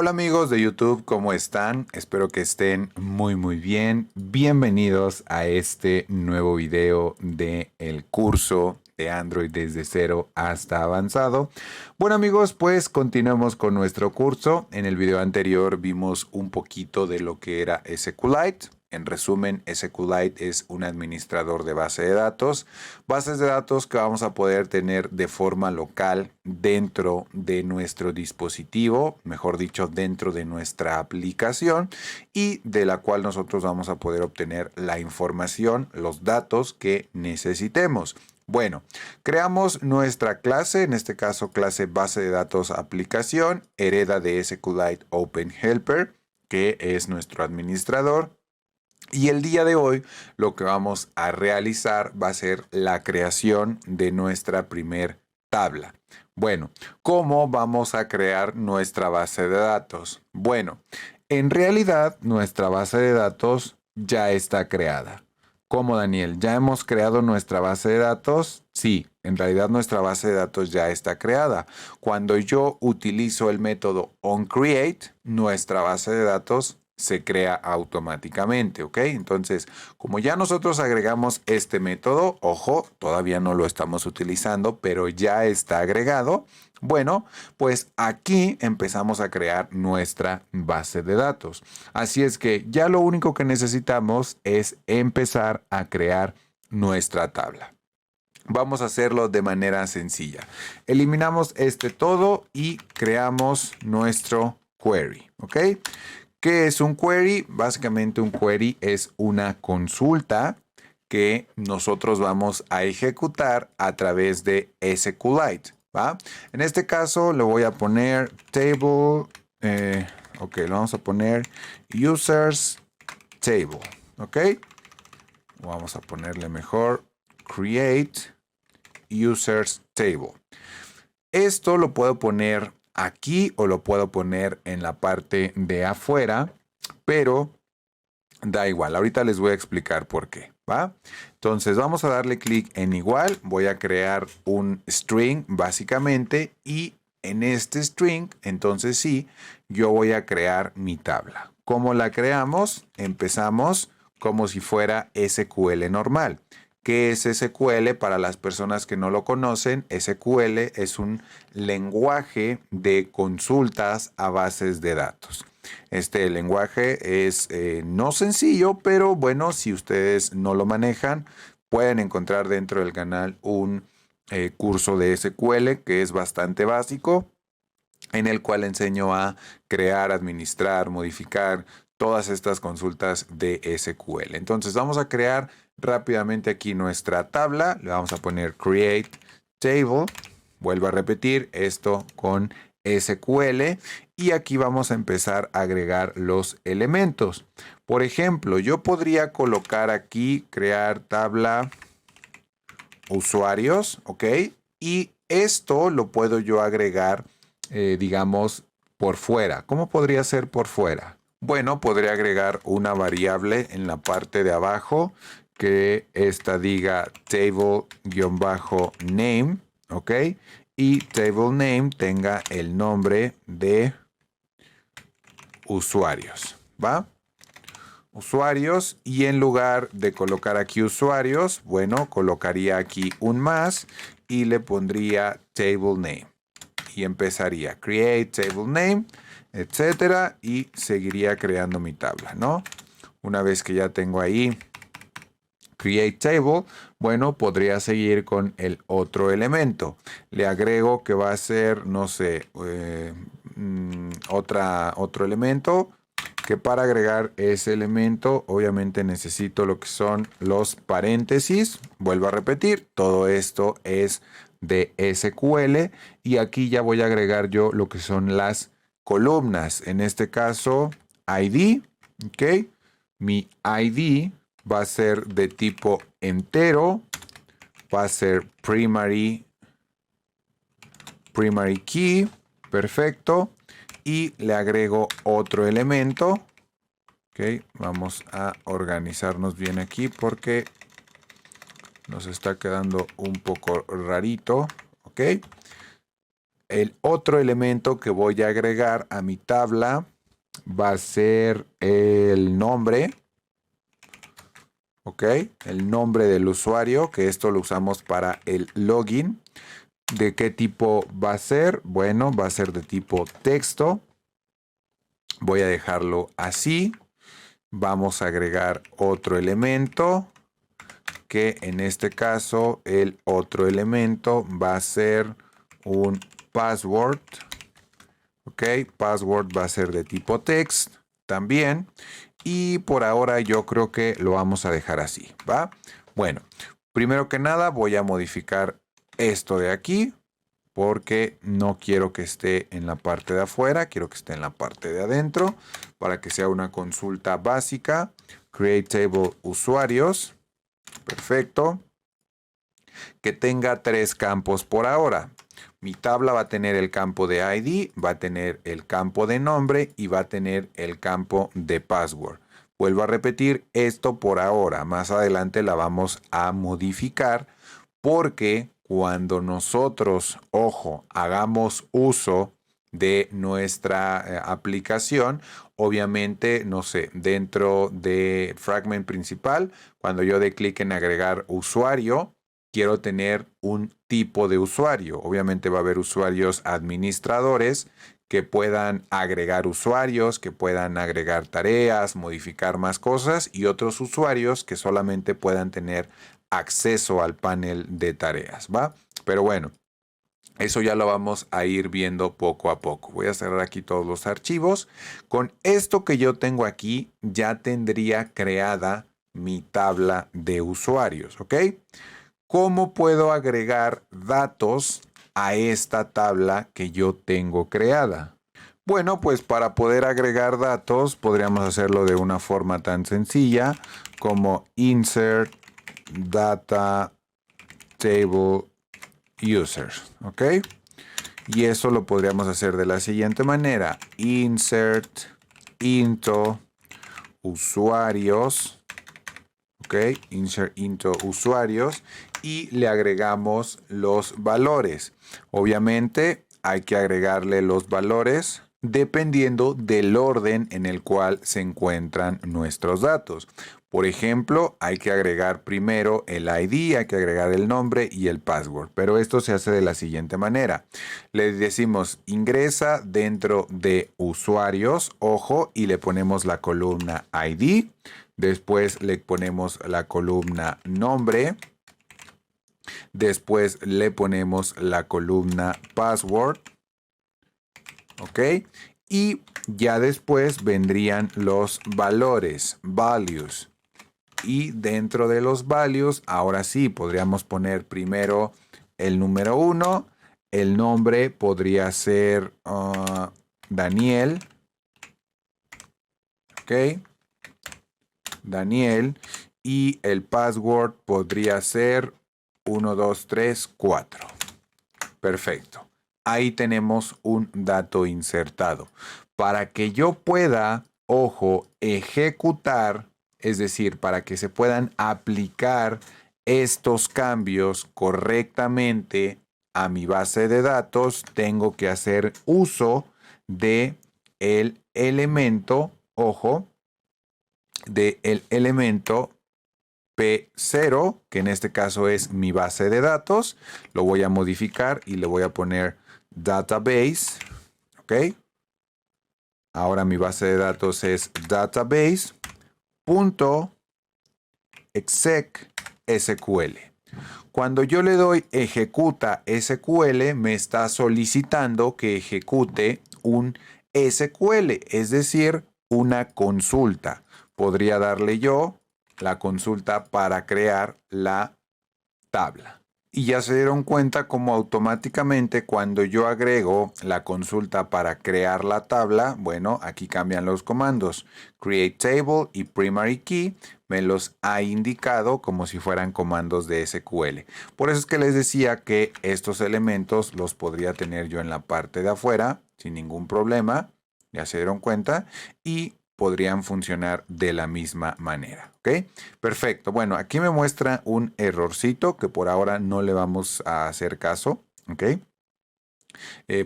Hola amigos de YouTube, ¿cómo están? Espero que estén muy bien. Bienvenidos a este nuevo video de el curso de Android desde cero hasta avanzado. Bueno amigos, pues continuemos con nuestro curso. En el video anterior vimos un poquito de lo que era SQLite. En resumen, SQLite es un administrador de base de datos. Bases de datos que vamos a poder tener de forma local dentro de nuestro dispositivo, mejor dicho, dentro de nuestra aplicación y de la cual nosotros vamos a poder obtener la información, los datos que necesitemos. Bueno, creamos nuestra clase, en este caso clase base de datos aplicación, hereda de SQLite Open Helper, que es nuestro administrador. Y el día de hoy lo que vamos a realizar va a ser la creación de nuestra primer tabla. Bueno, ¿cómo vamos a crear nuestra base de datos? Bueno, en realidad nuestra base de datos ya está creada. ¿Cómo, Daniel? ¿Ya hemos creado nuestra base de datos? Sí, en realidad nuestra base de datos ya está creada. Cuando yo utilizo el método onCreate, nuestra base de datos se crea automáticamente, ¿ok? Entonces, como ya nosotros agregamos este método, ojo, todavía no lo estamos utilizando, pero ya está agregado. Bueno, pues aquí empezamos a crear nuestra base de datos. Así es que ya lo único que necesitamos es empezar a crear nuestra tabla. Vamos a hacerlo de manera sencilla. Eliminamos este todo y creamos nuestro query, ¿ok? ¿Qué es un query? Básicamente un query es una consulta que nosotros vamos a ejecutar a través de SQLite, ¿va? En este caso le voy a poner table, ok, lo vamos a poner users table, ok. Vamos a ponerle mejor create users table. Esto lo puedo poner aquí o lo puedo poner en la parte de afuera, pero da igual. Ahorita les voy a explicar por qué, ¿va? Entonces vamos a darle clic en igual. Voy a crear un string básicamente y en este string, entonces sí, yo voy a crear mi tabla. ¿Cómo la creamos? Empezamos como si fuera SQL normal. ¿Qué es SQL? Para las personas que no lo conocen, SQL es un lenguaje de consultas a bases de datos. Este lenguaje es no sencillo, pero bueno, si ustedes no lo manejan, pueden encontrar dentro del canal un curso de SQL que es bastante básico, en el cual enseño a crear, administrar, modificar todas estas consultas de SQL. Entonces vamos a crear rápidamente aquí nuestra tabla. Le vamos a poner create table. Vuelvo a repetir esto con SQL y aquí vamos a empezar a agregar los elementos. Por ejemplo, yo podría colocar aquí crear tabla usuarios, ¿ok? Y esto lo puedo yo agregar, digamos, por fuera. ¿Cómo podría ser por fuera? Bueno, podría agregar una variable en la parte de abajo que esta diga table-name, ¿ok? Y table name tenga el nombre de usuarios, ¿va? Usuarios y en lugar de colocar aquí usuarios, bueno, colocaría aquí un más y le pondría table name y empezaría create table name, etcétera, y seguiría creando mi tabla, ¿no? Una vez que ya tengo ahí create table, bueno, podría seguir con el otro elemento. Le agrego que va a ser, no sé, otro elemento, que para agregar ese elemento obviamente necesito lo que son los paréntesis. Vuelvo a repetir, todo esto es de SQL y aquí ya voy a agregar yo lo que son las columnas. En este caso, ID, ¿ok? Mi ID va a ser de tipo entero, va a ser primary key, perfecto, y le agrego otro elemento. Ok, vamos a organizarnos bien aquí porque nos está quedando un poco rarito. Ok, el otro elemento que voy a agregar a mi tabla va a ser el nombre. ¿Ok? El nombre del usuario, que esto lo usamos para el login. ¿De qué tipo va a ser? Bueno, va a ser de tipo texto. Voy a dejarlo así. Vamos a agregar otro elemento, que en este caso el otro elemento va a ser un password. ¿Ok? Password va a ser de tipo text también. Y por ahora yo creo que lo vamos a dejar así, ¿va? Bueno, primero que nada voy a modificar esto de aquí porque no quiero que esté en la parte de afuera, quiero que esté en la parte de adentro para que sea una consulta básica. Create table usuarios. Perfecto. Que tenga 3 campos por ahora. Mi tabla va a tener el campo de ID, va a tener el campo de nombre y va a tener el campo de password. Vuelvo a repetir esto por ahora. Más adelante la vamos a modificar porque cuando nosotros, ojo, hagamos uso de nuestra aplicación, obviamente, no sé, dentro de Fragment principal, cuando yo dé clic en agregar usuario, quiero tener un tipo de usuario. Obviamente va a haber usuarios administradores que puedan agregar usuarios, que puedan agregar tareas, modificar más cosas y otros usuarios que solamente puedan tener acceso al panel de tareas, ¿va? Pero bueno, eso ya lo vamos a ir viendo poco a poco. Voy a cerrar aquí todos los archivos. Con esto que yo tengo aquí, ya tendría creada mi tabla de usuarios, ¿ok? ¿Cómo puedo agregar datos a esta tabla que yo tengo creada? Bueno, pues para poder agregar datos podríamos hacerlo de una forma tan sencilla como insert data table users, ¿ok? Y eso lo podríamos hacer de la siguiente manera. Insert into usuarios, ¿ok? Insert into usuarios y le agregamos los valores. Obviamente hay que agregarle los valores dependiendo del orden en el cual se encuentran nuestros datos. Por ejemplo, hay que agregar primero el ID, hay que agregar el nombre y el password. Pero esto se hace de la siguiente manera. Le decimos ingresa dentro de usuarios, ojo, y le ponemos la columna ID. Después le ponemos la columna nombre. Después le ponemos la columna password. ¿Ok? Y ya después vendrían los valores, values. Y dentro de los values, ahora sí, podríamos poner primero el número 1. El nombre podría ser Daniel. ¿Ok? Daniel. Y el password podría ser 1, 2, 3, 4. Perfecto. Ahí tenemos un dato insertado. Para que yo pueda, ojo, ejecutar, es decir, para que se puedan aplicar estos cambios correctamente a mi base de datos, tengo que hacer uso de el elemento, ojo, de el elemento P0, que en este caso es mi base de datos. Lo voy a modificar y le voy a poner database. ¿Ok? Ahora mi base de datos es database.exec SQL. Cuando yo le doy ejecuta SQL, me está solicitando que ejecute un SQL, es decir, una consulta. Podría darle yo la consulta para crear la tabla. Y ya se dieron cuenta cómo automáticamente cuando yo agrego la consulta para crear la tabla, bueno, aquí cambian los comandos. Create table y primary key me los ha indicado como si fueran comandos de SQL. Por eso es que les decía que estos elementos los podría tener yo en la parte de afuera sin ningún problema. Ya se dieron cuenta. Y podrían funcionar de la misma manera. ¿Ok? Perfecto. Bueno, aquí me muestra un errorcito que por ahora no le vamos a hacer caso. ¿Ok?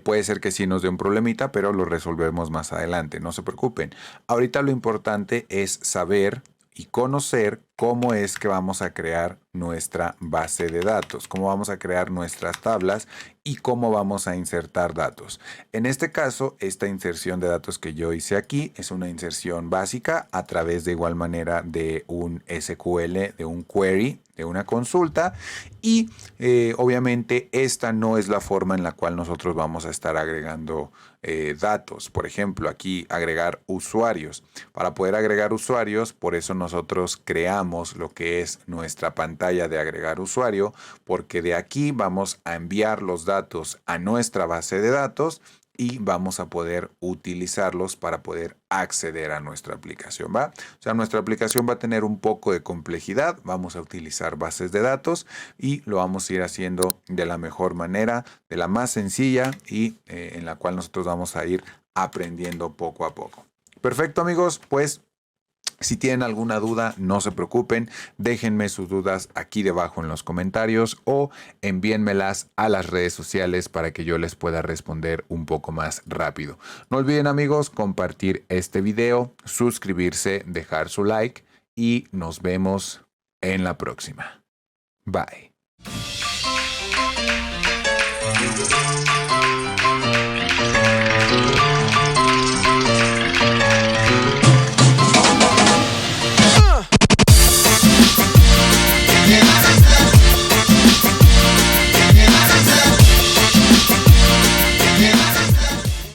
Puede ser que sí nos dé un problemita, pero lo resolvemos más adelante, no se preocupen. Ahorita lo importante es saber y conocer cómo es que vamos a crear nuestra base de datos, cómo vamos a crear nuestras tablas y cómo vamos a insertar datos. En este caso, esta inserción de datos que yo hice aquí es una inserción básica a través de igual manera de un SQL, de un query, de una consulta y obviamente esta no es la forma en la cual nosotros vamos a estar agregando datos. Por ejemplo, aquí agregar usuarios. Para poder agregar usuarios, por eso nosotros creamos lo que es nuestra pantalla de agregar usuario, porque de aquí vamos a enviar los datos a nuestra base de datos y vamos a poder utilizarlos para poder acceder a nuestra aplicación, ¿va? O sea, nuestra aplicación va a tener un poco de complejidad, vamos a utilizar bases de datos y lo vamos a ir haciendo de la mejor manera, de la más sencilla y en la cual nosotros vamos a ir aprendiendo poco a poco. Perfecto, amigos, pues si tienen alguna duda, no se preocupen, déjenme sus dudas aquí debajo en los comentarios o envíenmelas a las redes sociales para que yo les pueda responder un poco más rápido. No olviden, amigos, compartir este video, suscribirse, dejar su like y nos vemos en la próxima. Bye.